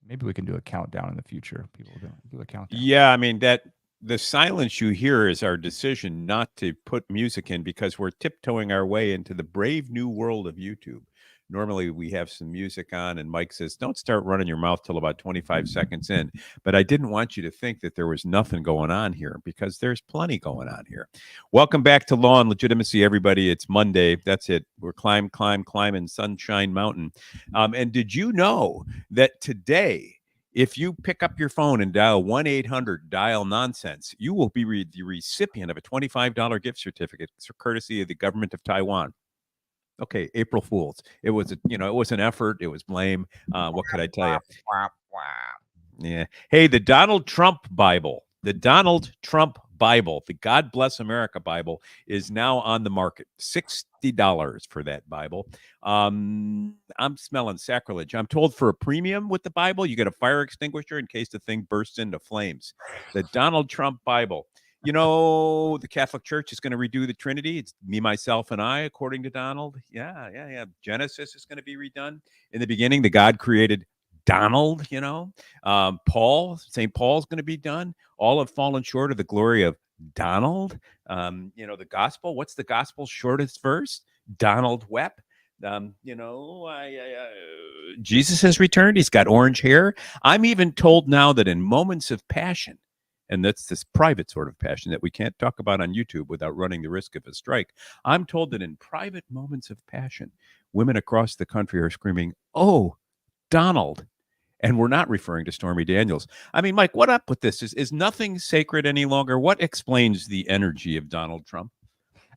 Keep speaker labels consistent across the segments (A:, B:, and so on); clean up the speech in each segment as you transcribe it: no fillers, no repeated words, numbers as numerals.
A: Maybe we can do a countdown in the future. People do a countdown.
B: Yeah, I mean that the silence you hear is our decision not to put music in because we're tiptoeing our way into the brave new world of YouTube. Normally we have some music on and Mike says, "Don't start running your mouth till about 25 seconds in." But I didn't want you to think that there was nothing going on here because there's plenty going on here. Welcome back to Law and Legitimacy, everybody. It's Monday. That's it. We're climbing Sunshine Mountain. And did you know that today, if you pick up your phone and dial 1-800-DIAL-NONSENSE, you will be the recipient of a $25 gift certificate courtesy of the government of Taiwan. Okay, April Fools. It was it was an effort. It was blame. What could I tell you? Yeah. Hey, the Donald Trump Bible, the God Bless America Bible is now on the market. $60 for that Bible. I'm smelling sacrilege. I'm told for a premium with the Bible, you get a fire extinguisher in case the thing bursts into flames. The Donald Trump Bible. You know, the Catholic Church is going to redo the Trinity. It's me, myself, and I, according to Donald. Yeah. Genesis is going to be redone. In the beginning, the God created Donald, St. Paul's going to be done. All have fallen short of the glory of Donald. The gospel. What's the gospel's shortest verse? Donald wept. Jesus has returned. He's got orange hair. I'm even told now that in moments of passion, and that's this private sort of passion that we can't talk about on YouTube without running the risk of a strike. I'm told that in private moments of passion, women across the country are screaming, "Oh, Donald." And we're not referring to Stormy Daniels. I mean, Mike, what up with this? Is nothing sacred any longer? What explains the energy of Donald Trump?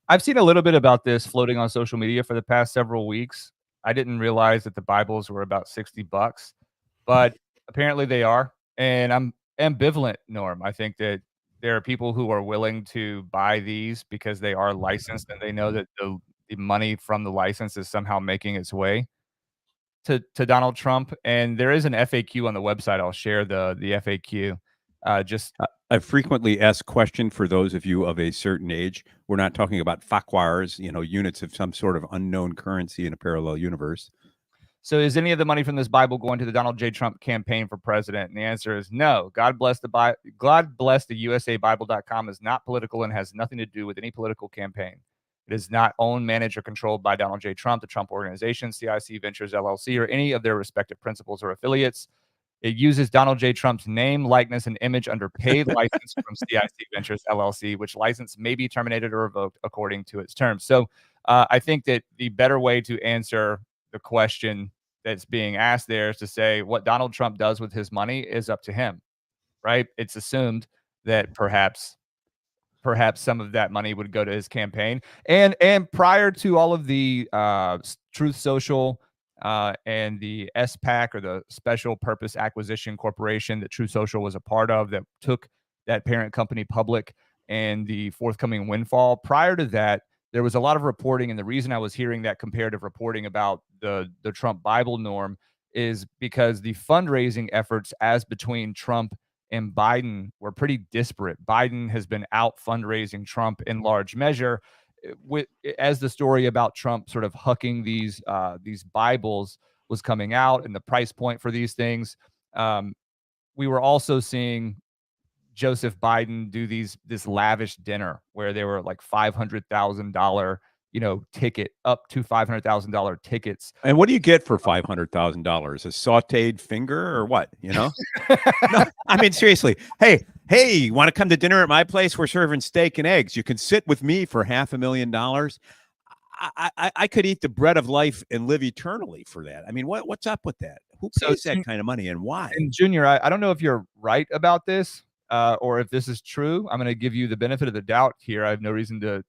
A: I've seen a little bit about this floating on social media for the past several weeks. I didn't realize that the Bibles were about $60, but apparently they are. And I'm ambivalent, Norm. I think that there are people who are willing to buy these because they are licensed and they know that the money from the license is somehow making its way to Donald Trump. And there is an FAQ on the website. I'll share the FAQ.
B: A frequently asked question for those of you of a certain age. We're not talking about fakwars, units of some sort of unknown currency in a parallel universe.
A: So is any of the money from this Bible going to the Donald J. Trump campaign for president? And the answer is no. God bless the USABible.com is not political and has nothing to do with any political campaign. It is not owned, managed, or controlled by Donald J. Trump, the Trump Organization, CIC Ventures, LLC, or any of their respective principals or affiliates. It uses Donald J. Trump's name, likeness, and image under paid license from CIC Ventures, LLC, which license may be terminated or revoked according to its terms. So I think that the better way to answer the question that's being asked there is to say what Donald Trump does with his money is up to him, right? It's assumed that perhaps some of that money would go to his campaign. And prior to all of the Truth Social and the SPAC, or the Special Purpose Acquisition Corporation that Truth Social was a part of, that took that parent company public, and the forthcoming windfall. Prior to that, there was a lot of reporting, and the reason I was hearing that comparative reporting about the Trump Bible, Norm, is because the fundraising efforts as between Trump and Biden were pretty disparate. Biden has been out fundraising Trump in large measure, as the story about Trump sort of hucking these Bibles was coming out, and the price point for these things. We were also seeing Joseph Biden do this lavish dinner where they were like $500,000, ticket, up to $500,000 tickets.
B: And what do you get for $500,000? A sautéed finger or what? No, I mean, seriously. Hey, you want to come to dinner at my place? We're serving steak and eggs. You can sit with me for $500,000. I could eat the bread of life and live eternally for that. I mean, what's up with that? Who pays that kind of money, and why?
A: And Junior, I don't know if you're right about this, or if this is true. I'm going to give you the benefit of the doubt here. I have no reason to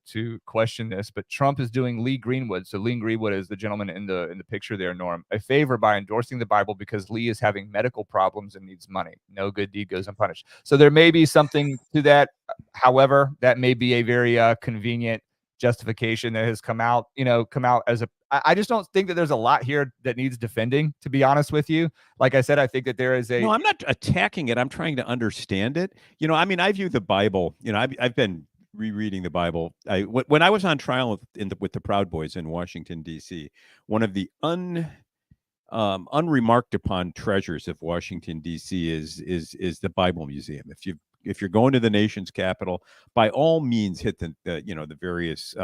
A: question this, but Trump is doing Lee Greenwood. So Lee Greenwood is the gentleman in the picture there, Norm, a favor by endorsing the Bible because Lee is having medical problems and needs money. No good deed goes unpunished. So there may be something to that. However, that may be a very convenient justification that has come out as a. I just don't think that there's a lot here that needs defending, to be honest with you. Like I said, I think that there is a.
B: No, I'm not attacking it. I'm trying to understand it. I mean, I view the Bible. I've been rereading the Bible. When I was on trial with the Proud Boys in Washington D.C., one of the unremarked upon treasures of Washington D.C. is the Bible Museum. If you're going to the nation's capital, by all means hit the various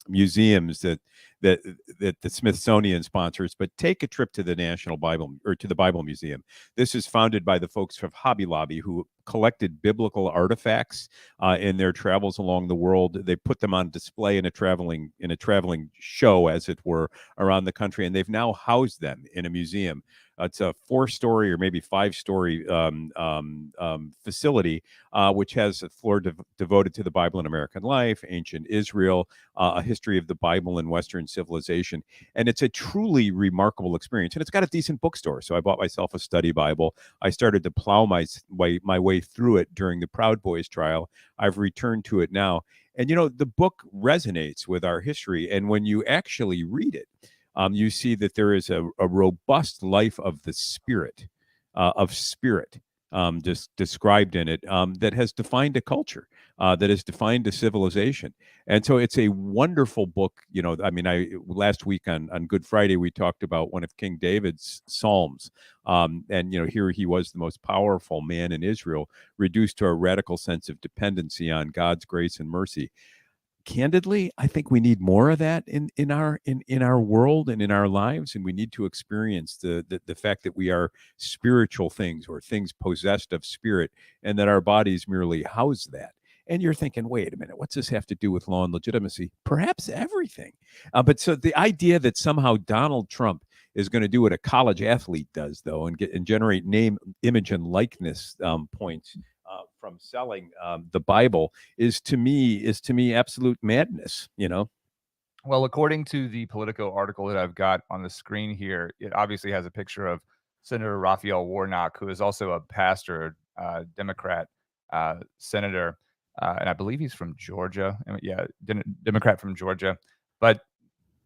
B: museums that the Smithsonian sponsors, but take a trip to the National Bible or to the Bible Museum. This is founded by the folks from Hobby Lobby who collected biblical artifacts in their travels along the world. They put them on display in a traveling show, as it were, around the country, and they've now housed them in a museum. It's a 4-story or maybe 5-story facility, which has a floor devoted to the Bible in American life, ancient Israel, a history of the Bible and Western civilization. And it's a truly remarkable experience. And it's got a decent bookstore. So I bought myself a study Bible. I started to plow my way through it during the Proud Boys trial. I've returned to it now. And, the book resonates with our history. And when you actually read it, you see that there is a robust life of the spirit, just described in it, that has defined a culture, that has defined a civilization. And so it's a wonderful book. Last week on Good Friday, we talked about one of King David's Psalms. And here he was the most powerful man in Israel, reduced to a radical sense of dependency on God's grace and mercy. Candidly, I think we need more of that in our world and in our lives, and we need to experience the fact that we are spiritual things, or things possessed of spirit, and that our bodies merely house that. And you're thinking, wait a minute, what's this have to do with law and legitimacy? Perhaps everything. But so the idea that somehow Donald Trump is going to do what a college athlete does, though, and generate name, image, and likeness points from selling the Bible is to me absolute madness.
A: Well, according to the Politico article that I've got on the screen here, it obviously has a picture of Senator Raphael Warnock, who is also a pastor, Democrat senator, and I believe he's from Georgia. Yeah, Democrat from Georgia. But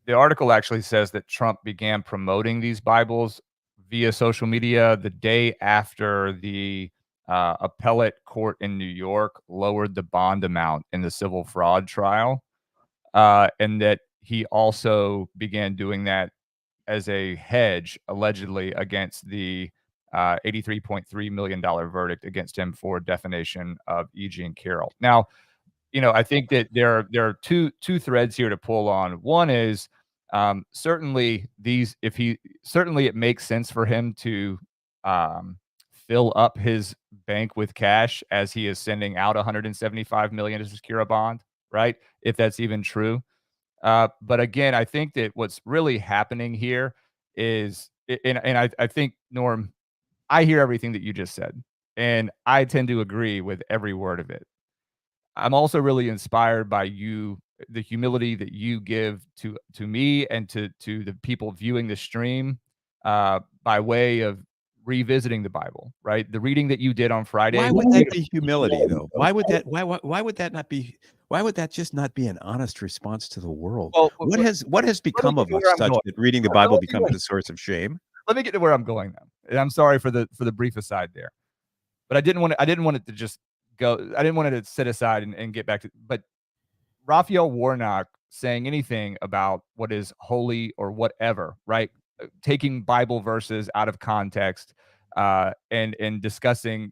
A: the article actually says that Trump began promoting these Bibles via social media the day after the appellate court in New York lowered the bond amount in the civil fraud trial, and that he also began doing that as a hedge, allegedly, against the $83.3 million verdict against him for defamation of E. Jean Carroll. Now, I think that there are two threads here to pull on. One is certainly it makes sense for him to fill up his bank with cash as he is sending out $175 million to secure a bond, right? If that's even true. But again, I think that what's really happening here is, and I think, Norm, I hear everything that you just said, and I tend to agree with every word of it. I'm also really inspired by you, the humility that you give to me and to the people viewing the stream, by way of revisiting the Bible, right? The reading that you did on Friday.
B: Why would that be humility, though? Why would that not be? Why would that just not be an honest response to the world?
A: Well,
B: What has become of us such that reading the Bible becomes a source of shame?
A: Let me get to where I'm going now. And I'm sorry for the brief aside there, but I didn't want it to just go. I didn't want it to sit aside and get back to. But Raphael Warnock saying anything about what is holy or whatever, right? Taking Bible verses out of context, and discussing,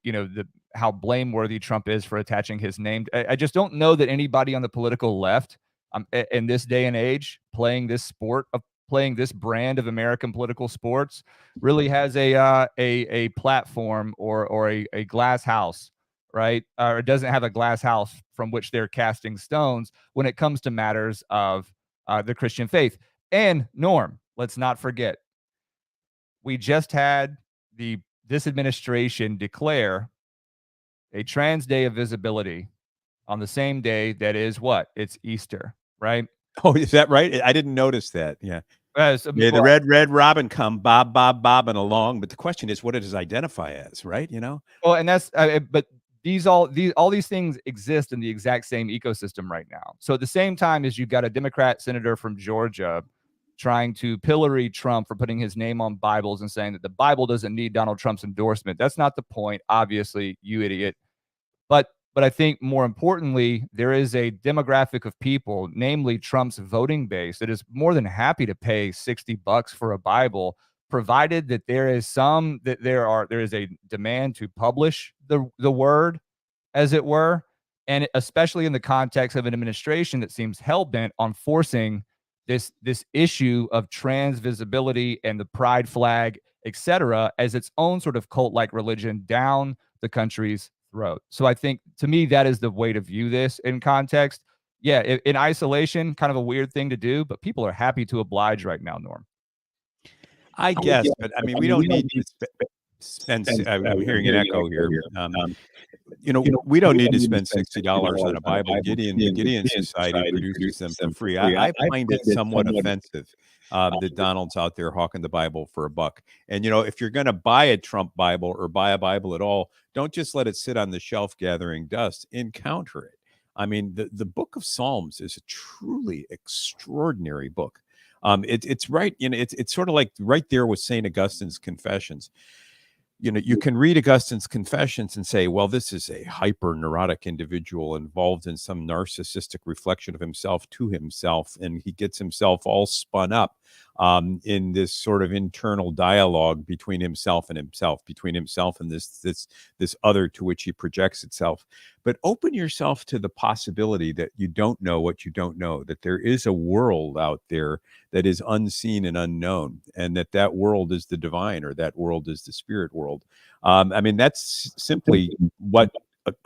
A: how blameworthy Trump is for attaching his name. I just don't know that anybody on the political left, in this day and age, playing this brand of American political sports, really has a platform or a glass house, right? Or doesn't have a glass house from which they're casting stones when it comes to matters of the Christian faith. And Norm, let's not forget, we just had this administration declare a trans day of visibility on the same day that is what? It's Easter, right?
B: Oh, is that right? I didn't notice that. Yeah. May the red robin come bobbing along. But the question is, what does it identify as, right?
A: Well, and that's but all these things exist in the exact same ecosystem right now. So at the same time as you've got a Democrat senator from Georgia trying to pillory Trump for putting his name on Bibles and saying that the Bible doesn't need Donald Trump's endorsement. That's not the point, obviously, you idiot. But But I think more importantly, there is a demographic of people, namely Trump's voting base, that is more than happy to pay $60 for a Bible, provided that there is a demand to publish the word, as it were, and especially in the context of an administration that seems hell-bent on forcing this issue of trans visibility and the pride flag, etc., as its own sort of cult-like religion down the country's throat. So I think, to me, that is the way to view this in context. Yeah, in isolation, kind of a weird thing to do, but people are happy to oblige right now, Norm.
B: I guess, but I mean, we don't need to spend. I'm hearing an echo here. We don't need to spend $60 on a Bible. The Gideon Society produces them for free. I find it somewhat offensive that Donald's out there hawking the Bible for $1. And if you're going to buy a Trump Bible or buy a Bible at all, don't just let it sit on the shelf gathering dust. Encounter it. I mean, the Book of Psalms is a truly extraordinary book. It's right. It's sort of like right there with St. Augustine's Confessions. You can read Augustine's Confessions and say, well, this is a hyper neurotic individual involved in some narcissistic reflection of himself to himself. And he gets himself all spun up in this sort of internal dialogue between himself and this other to which he projects itself. But open yourself to the possibility that you don't know what you don't know, that there is a world out there that is unseen and unknown, and that world is the divine, or that world is the spirit world. I mean, that's simply what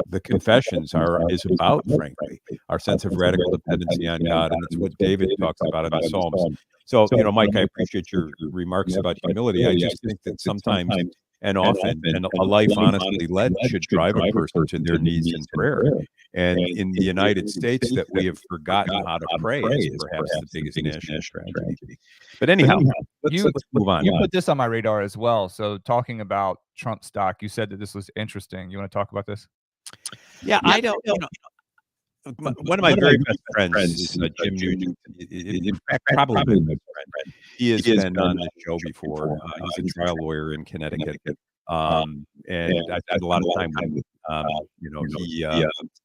B: the Confessions is about, frankly, our sense of radical dependency on God. And it's what David talks about in the Psalms. So, Mike, I appreciate your remarks about humility. I just think that sometimes and often, and a life honestly led should drive a person to their knees in prayer. And in the United States, that we have forgotten how to pray is perhaps the biggest national tragedy. But anyhow, let's move on.
A: You put this on my radar as well. So talking about Trump stock, you said that this was interesting. You want to talk about this?
B: Yeah, I don't. One of my very best friends is Jim Newton. In fact, probably my best friend. He has been on the show before. He's a trial lawyer in Connecticut, and I spent a lot of time with him.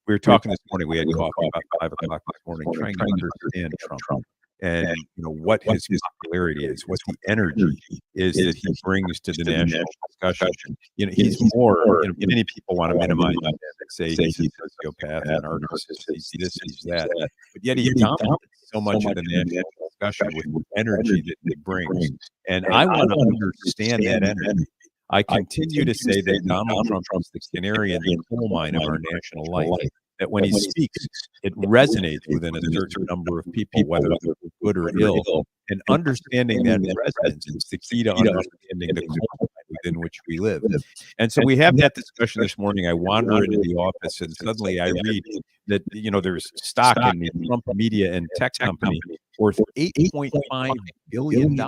B: We were talking this morning. We had coffee about 5 o'clock this morning, trying to understand Trump. And what his popularity is, what the energy is that he brings to the national discussion. He's more. Many people want to minimize him and say he's a sociopath and narcissist. He's this, he's that. But yet he dominates so much of the national discussion with the energy that he brings. And I want to understand that energy. I continue to say that Donald Trump is the canary in the coal mine of our national life. That when he speaks, it resonates within a certain number of people, whether they're good or ill. And understanding that resonance is the key to understanding the culture within which we live. And so we have that discussion this morning. I wander into the office and suddenly I read that, there's stock in the Trump media and tech company worth $8.5 billion.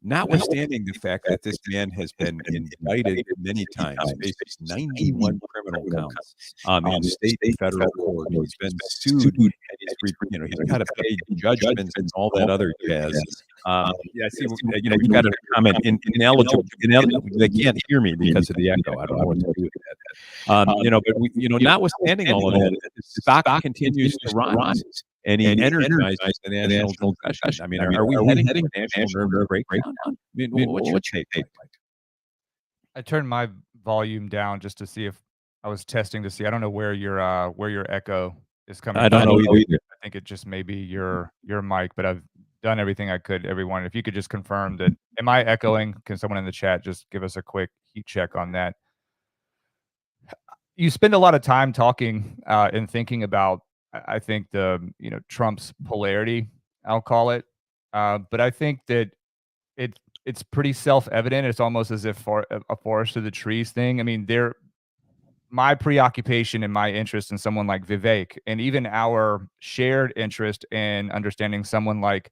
B: Notwithstanding the fact that this man has been indicted many times, faces 91 criminal counts in state and federal court. He's been sued, and he's got to pay judgments and all that other jazz. I see. You've got a comment ineligible. They can't hear me because of the echo. I don't know what to do with that. But notwithstanding all of that, the stock continues to rise. And he energizes the national discussion. I mean, are we heading to a national nerve breakdown? I mean, what's your take?
A: I turned my volume down just to see if I was testing to see. I don't know where your echo is coming.
B: I don't know either.
A: I think it just may be your mic, but I've done everything I could. Everyone, if you could just confirm that. Am I echoing? Can someone in the chat just give us a quick heat check on that? You spend a lot of time talking and thinking about, I think, Trump's polarity, I'll call it. But I think that it's pretty self-evident. It's almost as if a forest of the trees thing. I mean, my preoccupation and my interest in someone like Vivek, and even our shared interest in understanding someone like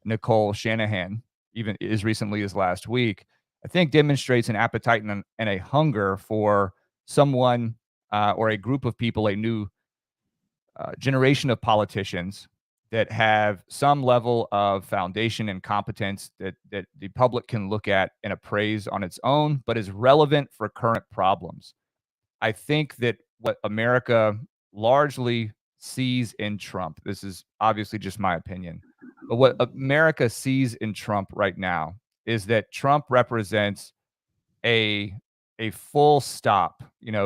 A: Nicole Shanahan, even as recently as last week, I think demonstrates an appetite and a hunger for someone or a group of people, a new generation of politicians that have some level of foundation and competence that the public can look at and appraise on its own, but is relevant for current problems. I think that what America largely sees in Trump, this is obviously just my opinion, but what America sees in Trump right now is that Trump represents a a full stop,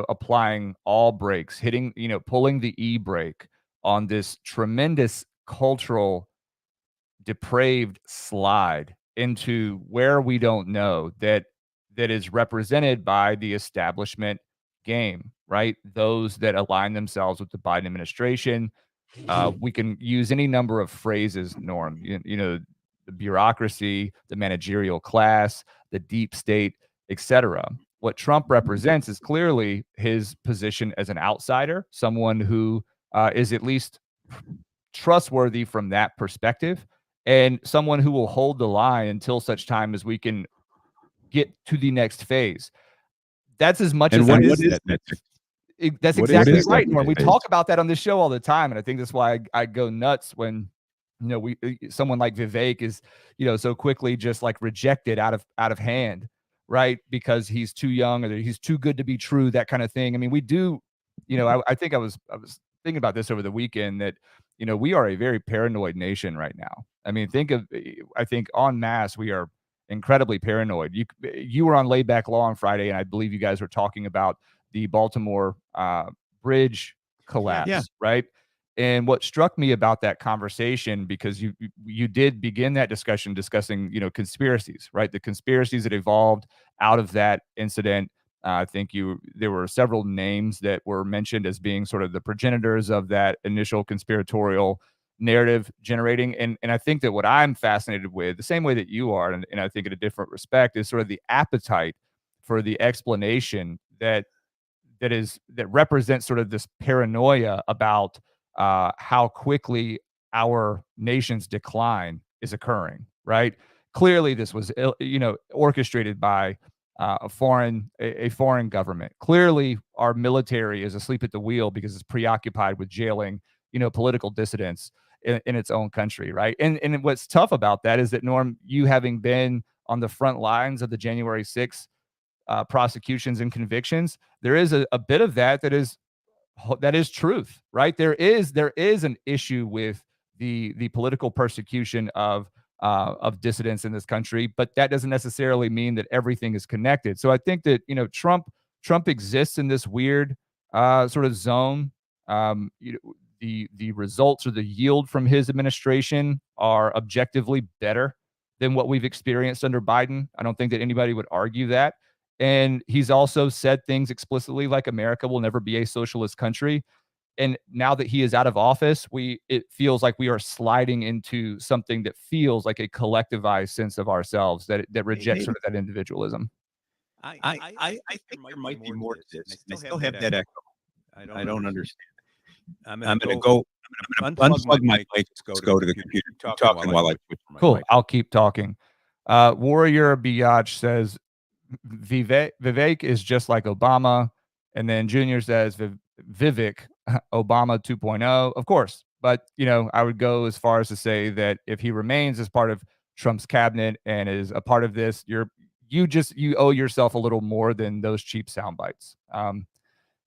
A: applying all brakes, hitting, pulling the e-brake on this tremendous cultural depraved slide into where we don't know that is represented by the establishment game, right? Those that align themselves with the Biden administration. We can use any number of phrases, Norm. The bureaucracy, the managerial class, the deep state, etc. What Trump represents is clearly his position as an outsider, someone who is at least trustworthy from that perspective, and someone who will hold the line until such time as we can get to the next phase. That's as much
B: And
A: as
B: what
A: it
B: is
A: is.
B: that?
A: That's
B: What
A: exactly
B: is that
A: right, Norm. We
B: phase?
A: talk about that on this show all the time, and I think that's why I go nuts when someone like Vivek is so quickly just like rejected out of hand, right? Because he's too young or he's too good to be true, that kind of thing. I mean, we do, I think I was thinking about this over the weekend that we are a very paranoid nation right now. I mean, I think en masse we are incredibly paranoid. You were on Laid Back Law on Friday, and I believe you guys were talking about the Baltimore bridge collapse, right? And what struck me about that conversation, because you did begin that discussion discussing conspiracies, right? The conspiracies that evolved out of that incident. I think there were several names that were mentioned as being sort of the progenitors of that initial conspiratorial narrative generating. And I think that what I'm fascinated with, the same way that you are, and I think in a different respect, is sort of the appetite for the explanation that represents sort of this paranoia about how quickly our nation's decline is occurring, right? Clearly, this was orchestrated by a foreign government. Clearly, our military is asleep at the wheel because it's preoccupied with jailing political dissidents in its own country, right? And what's tough about that is that, Norm, you having been on the front lines of the January 6th prosecutions and convictions, there is a bit of that is truth, right? There is an issue with the political persecution of dissidents in this country, but that doesn't necessarily mean that everything is connected. So I think that Trump exists in this weird sort of zone. The results or the yield from his administration are objectively better than what we've experienced under Biden. I don't think that anybody would argue that. And he's also said things explicitly like America will never be a socialist country. And now that he is out of office, it feels like we are sliding into something that feels like a collectivized sense of ourselves that rejects sort of that individualism.
B: I think there might be more to this. I still have that echo. I don't understand. I'm going to go. I'm going to unplug my mic. Let's go to the computer. Talking while I switch my
A: Cool.
B: mic.
A: I'll keep talking. Warrior Biatch says Vivek is just like Obama, and then Junior says Vivek Obama 2.0. Of course, but I would go as far as to say that if he remains as part of Trump's cabinet and is a part of this, you owe yourself a little more than those cheap sound bites.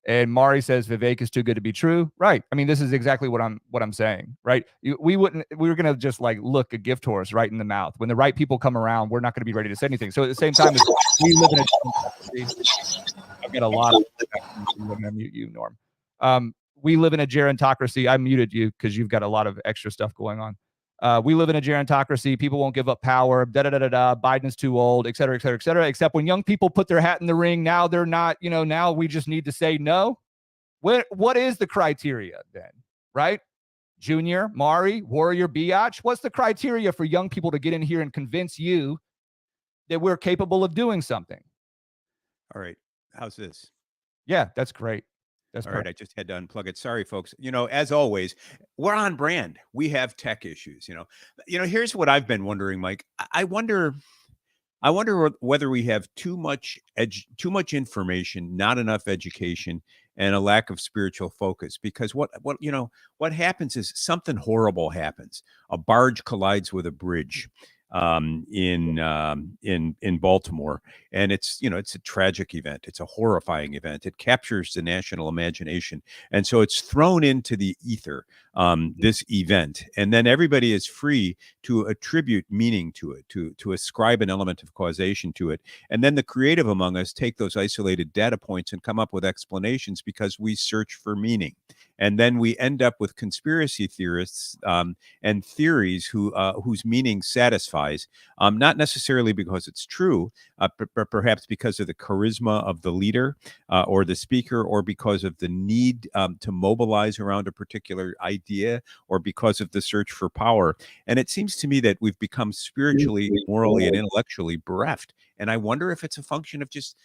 A: And Mari says Vivek is too good to be true. Right. I mean, this is exactly what I'm saying. Right. We were going to just like look a gift horse right in the mouth. When the right people come around, we're not going to be ready to say anything. So at the same time, we live in I've got a lot of I'm going to mute you, Norm. We live in a gerontocracy. I muted you because you've got a lot of extra stuff going on. We live in a gerontocracy. People won't give up power. Biden's too old, et cetera, et cetera, et cetera. Except when young people put their hat in the ring, now they're not, now we just need to say no. What is the criteria then, right? Junior, Mari, Warrior, Biatch, what's the criteria for young people to get in here and convince you that we're capable of doing something?
B: All right. How's this?
A: Yeah, that's great. That's
B: all right. I just had to unplug it. Sorry, folks. As always, we're on brand. We have tech issues. Here's what I've been wondering, Mike. I wonder whether we have too much information, not enough education, and a lack of spiritual focus. Because what happens is something horrible happens. A barge collides with a bridge. in Baltimore, and it's a tragic event. It's a horrifying event. It captures the national imagination, and so it's thrown into the ether, this event, and then everybody is free to attribute meaning to it, to ascribe an element of causation to it, and then the creative among us take those isolated data points and come up with explanations because we search for meaning. And then we end up with conspiracy theorists and theories whose meaning satisfies, not necessarily because it's true, but perhaps because of the charisma of the leader or the speaker, or because of the need to mobilize around a particular idea, or because of the search for power. And it seems to me that we've become spiritually, morally, and intellectually bereft. And I wonder if it's a function of just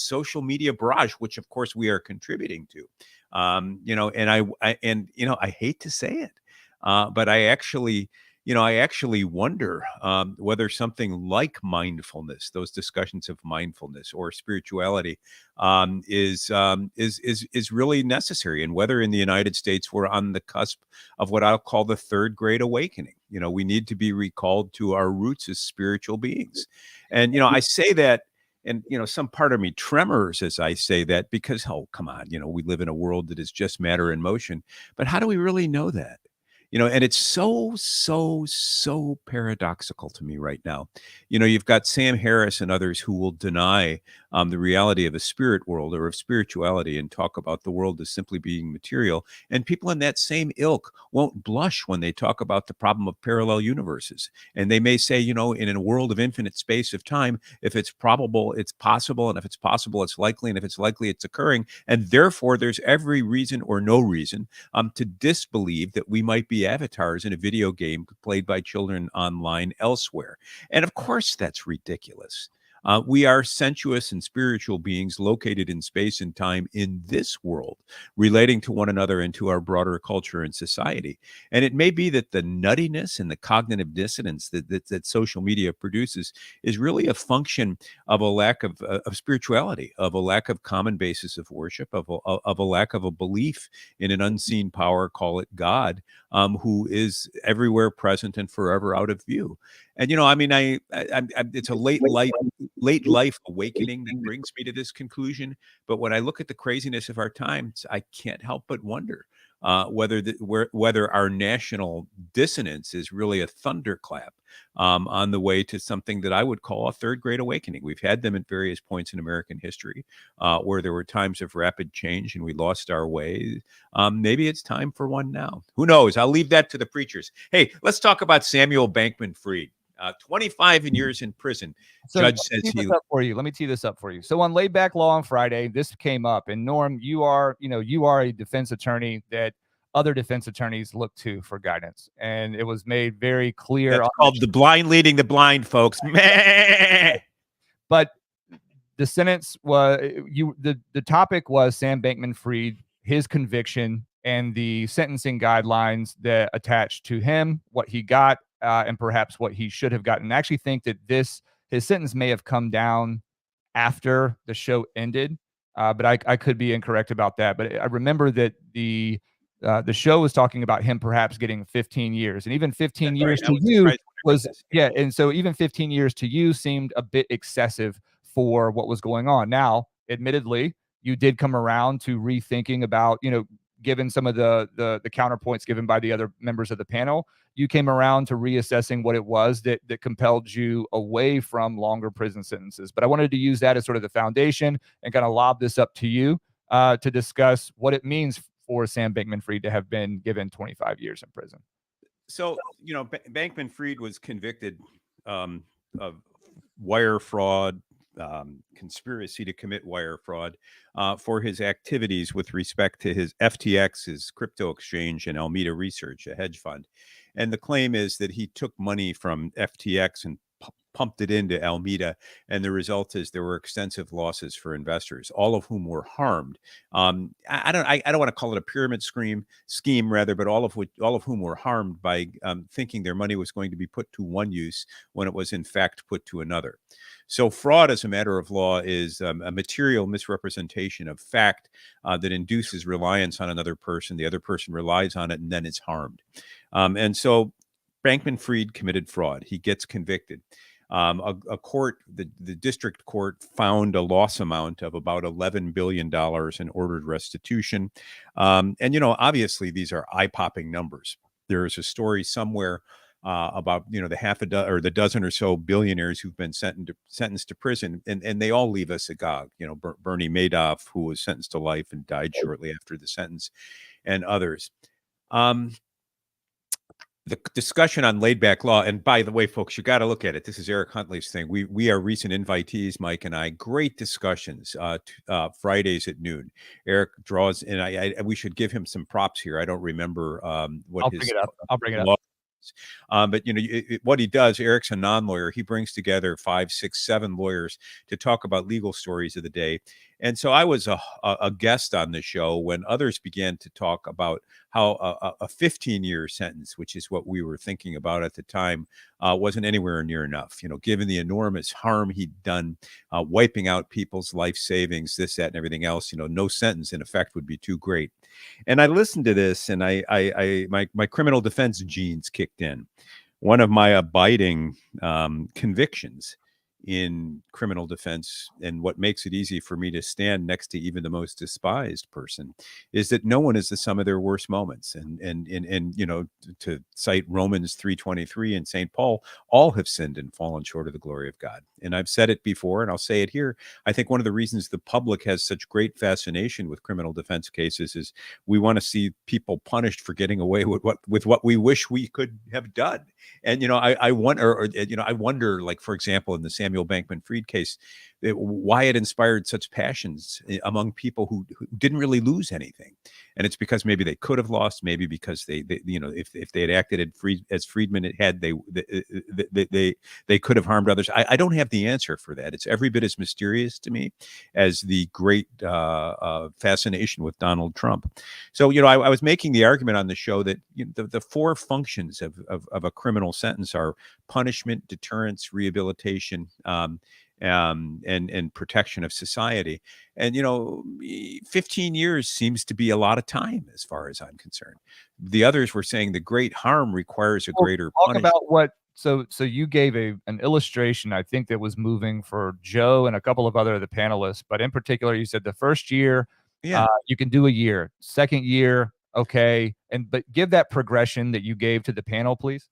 B: social media barrage, which of course we are contributing to. And I hate to say it, but I actually wonder whether something like mindfulness, those discussions of mindfulness or spirituality, is really necessary, and whether in the United States we're on the cusp of what I'll call the third great awakening. We need to be recalled to our roots as spiritual beings. And I say that, and some part of me tremors as I say that, because, oh, come on, we live in a world that is just matter in motion. But how do we really know that? And it's so paradoxical to me right now. You've got Sam Harris and others who will deny the reality of a spirit world or of spirituality and talk about the world as simply being material. And people in that same ilk won't blush when they talk about the problem of parallel universes. And they may say, in a world of infinite space of time, if it's probable, it's possible. And if it's possible, it's likely. And if it's likely, it's occurring. And therefore, there's every reason or no reason to disbelieve that we might be avatars in a video game played by children online elsewhere. And of course, that's ridiculous. We are sensuous and spiritual beings located in space and time in this world, relating to one another and to our broader culture and society. And it may be that the nuttiness and the cognitive dissonance that social media produces is really a function of a lack of spirituality, of a lack of common basis of worship, of a lack of a belief in an unseen power, call it God, who is everywhere present and forever out of view. And it's a late life awakening that brings me to this conclusion. But when I look at the craziness of our times, I can't help but wonder whether our national dissonance is really a thunderclap on the way to something that I would call a third great awakening. We've had them at various points in American history where there were times of rapid change and we lost our way. Maybe it's time for one now. Who knows? I'll leave that to the preachers. Hey, let's talk about Samuel Bankman-Fried. 25 years in prison.
A: So
B: Judge says
A: let me tee this up for you. So on Laid Back Law on Friday, this came up, and Norm, you are a defense attorney that other defense attorneys look to for guidance, and it was made very clear.
B: That's called the blind leading the blind, folks.
A: But the sentence was the topic was Sam Bankman-Fried, his conviction, and the sentencing guidelines that attached to him, what he got, and perhaps what he should have gotten. I actually think that his sentence may have come down after the show ended, but I could be incorrect about that. But I remember that the show was talking about him perhaps getting 15 years, and even 15 years to you was, yeah. And so even 15 years to you seemed a bit excessive for what was going on. Now, admittedly, you did come around to rethinking about, given some of the counterpoints given by the other members of the panel, you came around to reassessing what it was that compelled you away from longer prison sentences. But I wanted to use that as sort of the foundation and kind of lob this up to you to discuss what it means for Sam Bankman-Fried to have been given 25 years in prison.
B: So, Bankman-Fried was convicted of wire fraud, conspiracy to commit wire fraud for his activities with respect to his FTX, his crypto exchange, and Alameda Research, a hedge fund. And the claim is that he took money from FTX and pumped it into Alameda, and the result is there were extensive losses for investors, all of whom were harmed. I don't want to call it a pyramid scheme rather, but all of whom were harmed by thinking their money was going to be put to one use when it was in fact put to another. So fraud as a matter of law is a material misrepresentation of fact that induces reliance on another person. The other person relies on it and then is harmed. And so Bankman-Fried committed fraud. He gets convicted. A court, the district court, found a loss amount of about $11 billion and ordered restitution. And, obviously these are eye-popping numbers. There is a story somewhere about, the dozen or so billionaires who've been sentenced to prison, and they all leave us agog. Bernie Madoff, who was sentenced to life and died shortly after the sentence, and others. The discussion on laid back law, and by the way, folks, you got to look at it. This is Eric Huntley's thing. We are recent invitees, Mike and I. Great discussions Fridays at noon. Eric draws, and we should give him some props here. I don't remember what
A: I'll
B: his
A: bring it up. I'll bring it up.
B: law is. But what he does, Eric's a non-lawyer. He brings together 5, 6, 7 lawyers to talk about legal stories of the day. And so I was a guest on the show when others began to talk about how a 15-year sentence, which is what we were thinking about at the time, wasn't anywhere near enough. Given the enormous harm he'd done, wiping out people's life savings, this, that, and everything else, no sentence in effect would be too great. And I listened to this, and my criminal defense genes kicked in. One of my abiding convictions in criminal defense, and what makes it easy for me to stand next to even the most despised person, is that no one is the sum of their worst moments. And to cite Romans 3:23 and St. Paul, all have sinned and fallen short of the glory of God. And I've said it before, and I'll say it here. I think one of the reasons the public has such great fascination with criminal defense cases is we want to see people punished for getting away with what we wish we could have done. And I wonder, like, for example, in the Samuel Bankman-Fried case, why it inspired such passions among people who didn't really lose anything. And it's because maybe they could have lost, maybe because they if they had acted as Friedman had, they could have harmed others. I don't have the answer for that. It's every bit as mysterious to me as the great fascination with Donald Trump. So I was making the argument on the show that the 4 functions of a criminal sentence are punishment, deterrence, rehabilitation, and protection of society. And 15 years seems to be a lot of time as far as I'm concerned. The others were saying the great harm requires a greater punishment.
A: Talk about what. So you gave an illustration, I think, that was moving for Joe and a couple of other of the panelists, but in particular, you said the first year, you can do a year. Second year, okay, but give that progression that you gave to the panel, please.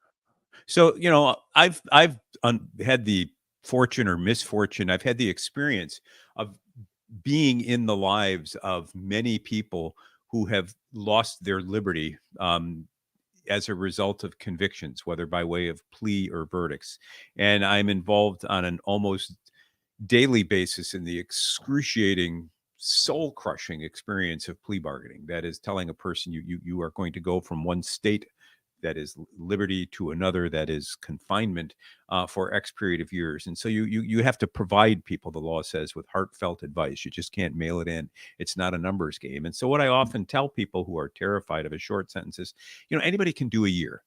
B: So I've had the fortune or misfortune. I've had the experience of being in the lives of many people who have lost their liberty as a result of convictions, whether by way of plea or verdicts. And I'm involved on an almost daily basis in the excruciating, soul-crushing experience of plea bargaining. That is telling a person you are going to go from one state that is liberty to another that is confinement for X period of years. And so you have to provide people, the law says, with heartfelt advice. You just can't mail it in. It's not a numbers game. And so what I often tell people who are terrified of a short sentence is, anybody can do a year.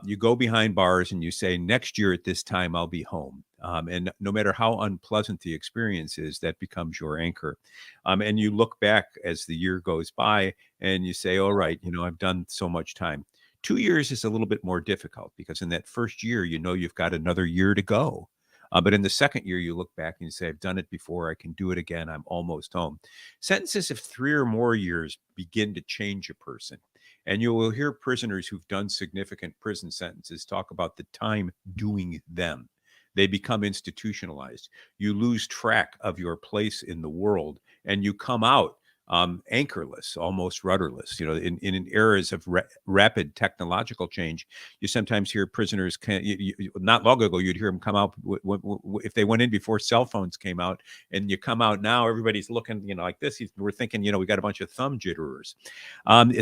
B: You go behind bars and you say, next year at this time, I'll be home. And no matter how unpleasant the experience is, that becomes your anchor. And you look back as the year goes by and you say, all right, I've done so much time. 2 years is a little bit more difficult because in that first year, you've got another year to go. But in the second year, you look back and you say, I've done it before. I can do it again. I'm almost home. Sentences of 3 or more years begin to change a person. And you will hear prisoners who've done significant prison sentences talk about the time doing them. They become institutionalized. You lose track of your place in the world and you come out anchorless, almost rudderless. In eras of rapid technological change, you sometimes hear prisoners. Not long ago, you'd hear them come out if they went in before cell phones came out, and you come out now, everybody's looking, like this. We're thinking, we got a bunch of thumb jitterers.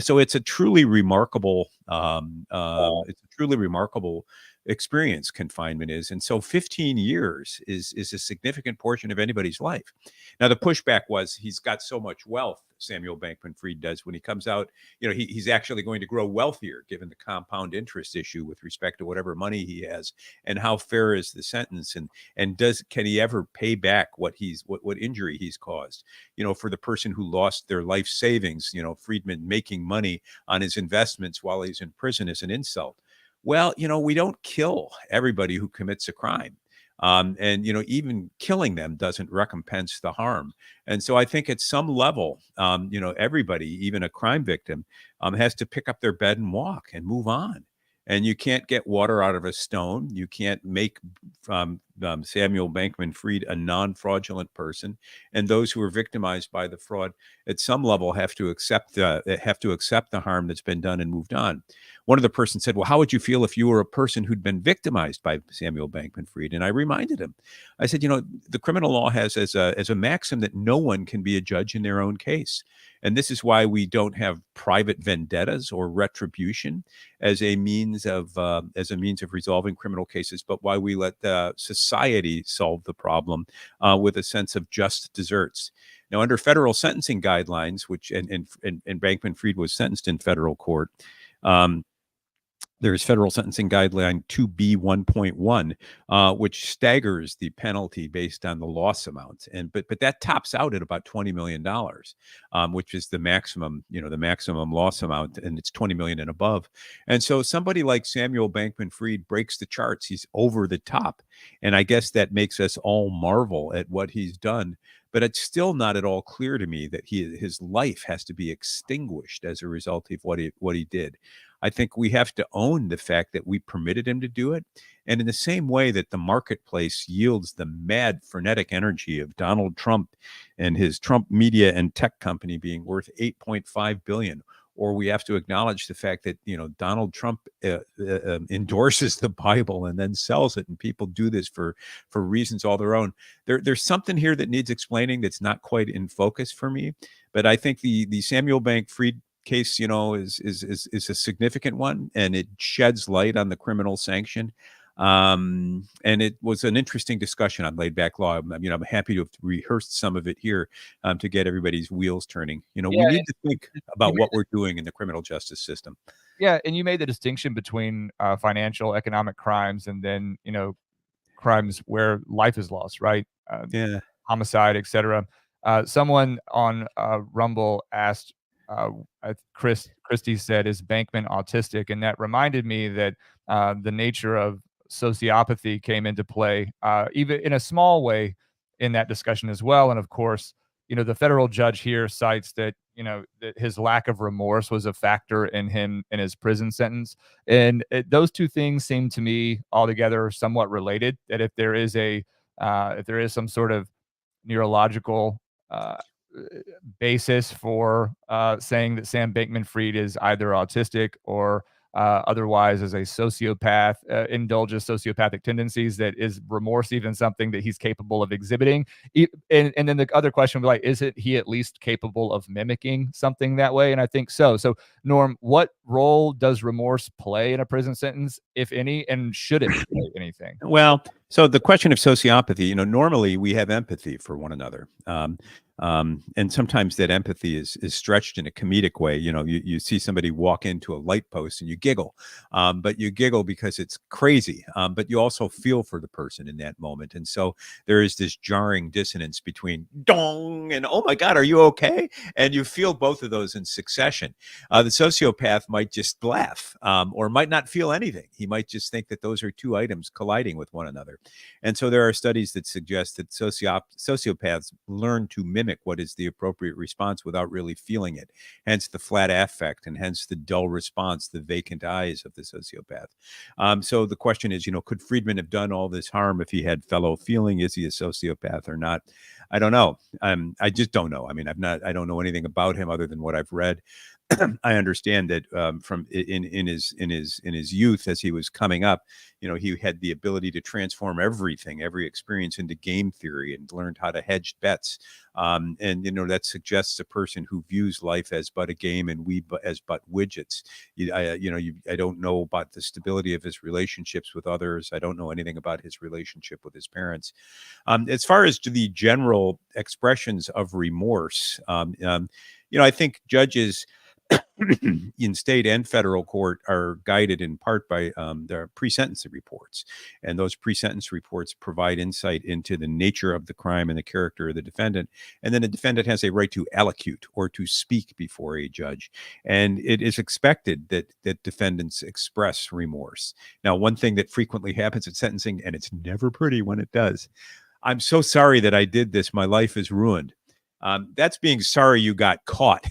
B: So it's a truly remarkable. Experience confinement is. And so 15 years is a significant portion of anybody's life. Now, the pushback was he's got so much wealth, Samuel Bankman-Fried does. When he comes out, he's actually going to grow wealthier given the compound interest issue with respect to whatever money he has. And how fair is the sentence? And can he ever pay back what injury he's caused? For the person who lost their life savings, Friedman making money on his investments while he's in prison is an insult. Well, we don't kill everybody who commits a crime. And even killing them doesn't recompense the harm. And so I think at some level, everybody, even a crime victim, has to pick up their bed and walk and move on. And you can't get water out of a stone. You can't make Samuel Bankman-Fried a non-fraudulent person. And those who are victimized by the fraud, at some level, have to accept the harm that's been done and moved on. One of the persons said, well, how would you feel if you were a person who'd been victimized by Samuel Bankman-Fried? And I reminded him, I said, the criminal law has as a maxim that no one can be a judge in their own case. And this is why we don't have private vendettas or retribution as a means of resolving criminal cases, but why we let society solve the problem with a sense of just deserts. Now, under federal sentencing guidelines, which and Bankman-Fried was sentenced in federal court, there's federal sentencing guideline 2B1.1, which staggers the penalty based on the loss amount, but that tops out at about $20 million, which is the maximum loss amount, and it's $20 million and above. And so somebody like Samuel Bankman-Fried breaks the charts. He's over the top, and I guess that makes us all marvel at what he's done. But it's still not at all clear to me that his life has to be extinguished as a result of what he did. I think we have to own the fact that we permitted him to do it. And in the same way that the marketplace yields the mad, frenetic energy of Donald Trump and his Trump media and tech company being worth $8.5 billion, or we have to acknowledge the fact that Donald Trump endorses the Bible and then sells it, and people do this for reasons all their own. There's something here that needs explaining that's not quite in focus for me. But I think the Samuel Bankman-Fried case, is a significant one, and it sheds light on the criminal sanction. And it was an interesting discussion on laid back law. I'm happy to have rehearsed some of it here to get everybody's wheels turning. We need to think about what we're doing in the criminal justice system.
A: Yeah, and you made the distinction between financial, economic crimes, and then crimes where life is lost, right? Homicide, etc. Someone on Rumble asked, Christie said, "Is Bankman autistic?" And that reminded me that the nature of sociopathy came into play, even in a small way, in that discussion as well. And of course, the federal judge here cites that that his lack of remorse was a factor in his prison sentence, and those two things seem to me altogether somewhat related. That if there is some sort of neurological basis for saying that Sam Bankman-Fried is either autistic or otherwise as a sociopath, indulges sociopathic tendencies, that is remorse even something that he's capable of exhibiting. And then the other question would be like, isn't he at least capable of mimicking something that way? And I think so. So Norm, what role does remorse play in a prison sentence, if any, and should it play anything?
B: Well, so the question of sociopathy, normally we have empathy for one another. And sometimes that empathy is stretched in a comedic way. You see somebody walk into a light post and you giggle, but you giggle because it's crazy. But you also feel for the person in that moment. And so there is this jarring dissonance between dong and, oh my God, are you okay? And you feel both of those in succession. The sociopath might just laugh or might not feel anything. He might just think that those are two items colliding with one another. And so there are studies that suggest that sociopaths learn to mimic what is the appropriate response without really feeling it. Hence the flat affect, and hence the dull response, the vacant eyes of the sociopath. So the question is, could Friedman have done all this harm if he had fellow feeling? Is he a sociopath or not? I don't know. I just don't know. I don't know anything about him other than what I've read. I understand that from in his youth, as he was coming up, he had the ability to transform every experience into game theory, and learned how to hedge bets. And that suggests a person who views life as but a game and we as but widgets. I don't know about the stability of his relationships with others. I don't know anything about his relationship with his parents. As far as to the general expressions of remorse, I think judges in state and federal court are guided in part by their pre-sentence reports. And those pre-sentence reports provide insight into the nature of the crime and the character of the defendant. And then the defendant has a right to allocute or to speak before a judge. And it is expected that defendants express remorse. Now, one thing that frequently happens at sentencing, and it's never pretty when it does, I'm so sorry that I did this. My life is ruined. That's being sorry you got caught.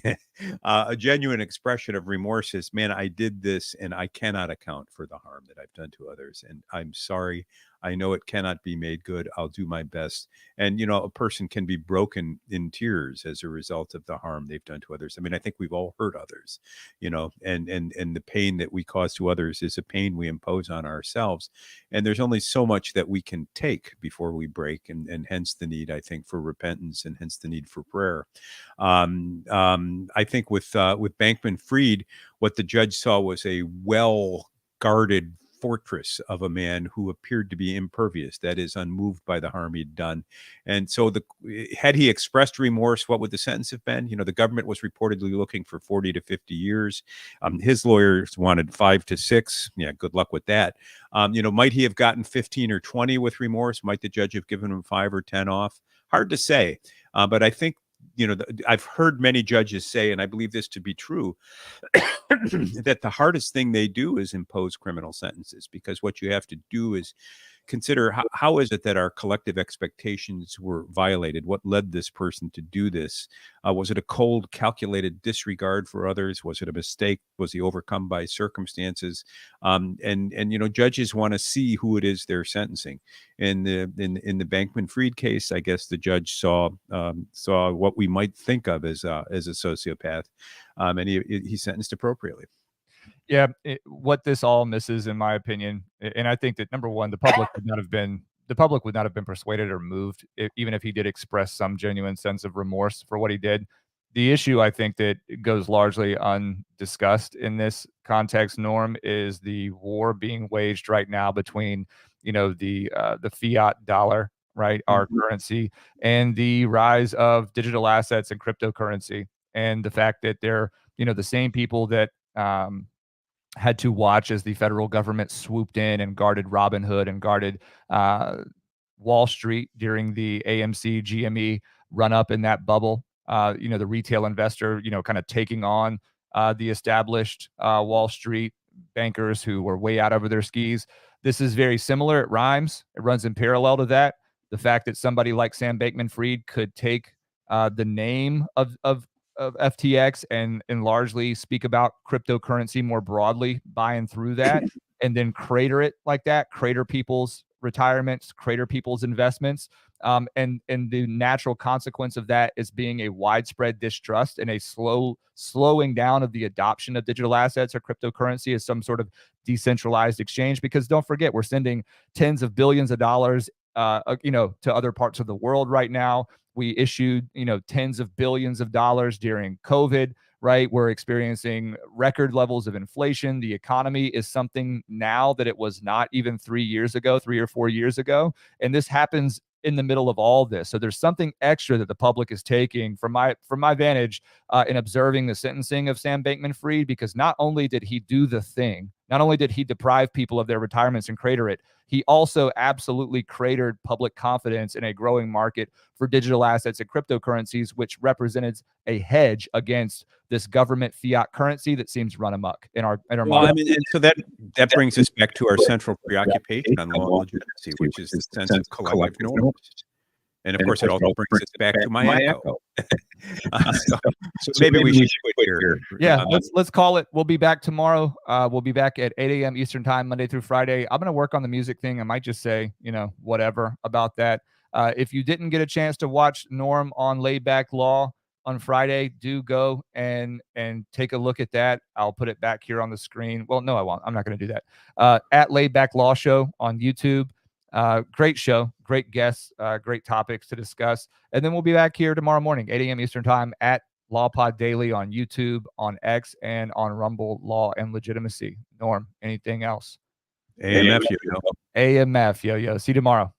B: A genuine expression of remorse is, man, I did this and I cannot account for the harm that I've done to others. And I'm sorry. I know it cannot be made good. I'll do my best. And, you know, a person can be broken in tears as a result of the harm they've done to others. I mean, I think we've all hurt others, you know, and the pain that we cause to others is a pain we impose on ourselves. And there's only so much that we can take before we break. And hence the need, I think, for repentance and hence the need for prayer. I think with Bankman-Fried, what the judge saw was a well-guarded fortress of a man who appeared to be impervious, that is, unmoved by the harm he'd done. And so had he expressed remorse, what would the sentence have been? You know, the government was reportedly looking for 40 to 50 years. His lawyers wanted 5 to 6. Yeah, good luck with that. You know, might he have gotten 15 or 20 with remorse? Might the judge have given him 5 or 10 off? Hard to say. But I think, you know, I've heard many judges say, and I believe this to be true, that the hardest thing they do is impose criminal sentences, because what you have to do is consider how is it that our collective expectations were violated? What led this person to do this? Was it a cold, calculated disregard for others? Was it a mistake? Was he overcome by circumstances? And you know, judges want to see who it is they're sentencing. In the Bankman-Fried case, I guess the judge saw what we might think of as a sociopath, and he sentenced appropriately.
A: Yeah, what this all misses, in my opinion, and I think that number one, the public would not have been persuaded or moved, even if he did express some genuine sense of remorse for what he did. The issue, I think, that goes largely undiscussed in this context, Norm, is the war being waged right now between, you know, the fiat dollar, right, our currency, and the rise of digital assets and cryptocurrency, and the fact that they're, you know, the same people that had to watch as the federal government swooped in and guarded Robinhood and guarded Wall Street during the AMC GME run up in that bubble. You know, the retail investor, you know, kind of taking on the established Wall Street bankers who were way out over their skis. This is very similar. It rhymes. It runs in parallel to that. The fact that somebody like Sam Bankman-Fried could take the name of FTX and largely speak about cryptocurrency more broadly, buying through that, and then crater it like that, crater people's retirements, crater people's investments. And the natural consequence of that is being a widespread distrust and a slowing down of the adoption of digital assets or cryptocurrency as some sort of decentralized exchange. Because don't forget, we're sending tens of billions of dollars, you know, to other parts of the world right now. We issued, you know, tens of billions of dollars during COVID, right? We're experiencing record levels of inflation. The economy is something now that it was not even 3 or 4 years ago. And this happens in the middle of all this. So there's something extra that the public is taking from my vantage in observing the sentencing of Sam Bankman-Fried, because not only did he do the thing, not only did he deprive people of their retirements and crater it, he also absolutely cratered public confidence in a growing market for digital assets and cryptocurrencies, which represented a hedge against this government fiat currency that seems run amok in our
B: well, I mean, and so that brings us back to our central preoccupation on law and legitimacy, which is the sense of collective norms. And of course, it also brings us back to my echo. So maybe we should quit here.
A: Yeah, let's call it. We'll be back tomorrow. We'll be back at 8 a.m. Eastern time, Monday through Friday. I'm going to work on the music thing. I might just say, you know, whatever about that. If you didn't get a chance to watch Norm on Laid Back Law on Friday, do go and take a look at that. I'll put it back here on the screen. Well, no, I won't. I'm not going to do that. At Laid Back Law Show on YouTube. Great show, great guests, great topics to discuss. And then we'll be back here tomorrow morning, 8 a.m. Eastern time at LawPod Daily on YouTube, on X, and on Rumble, Law and Legitimacy. Norm, anything else?
B: AMF, yo.
A: AMF, yo. See you tomorrow.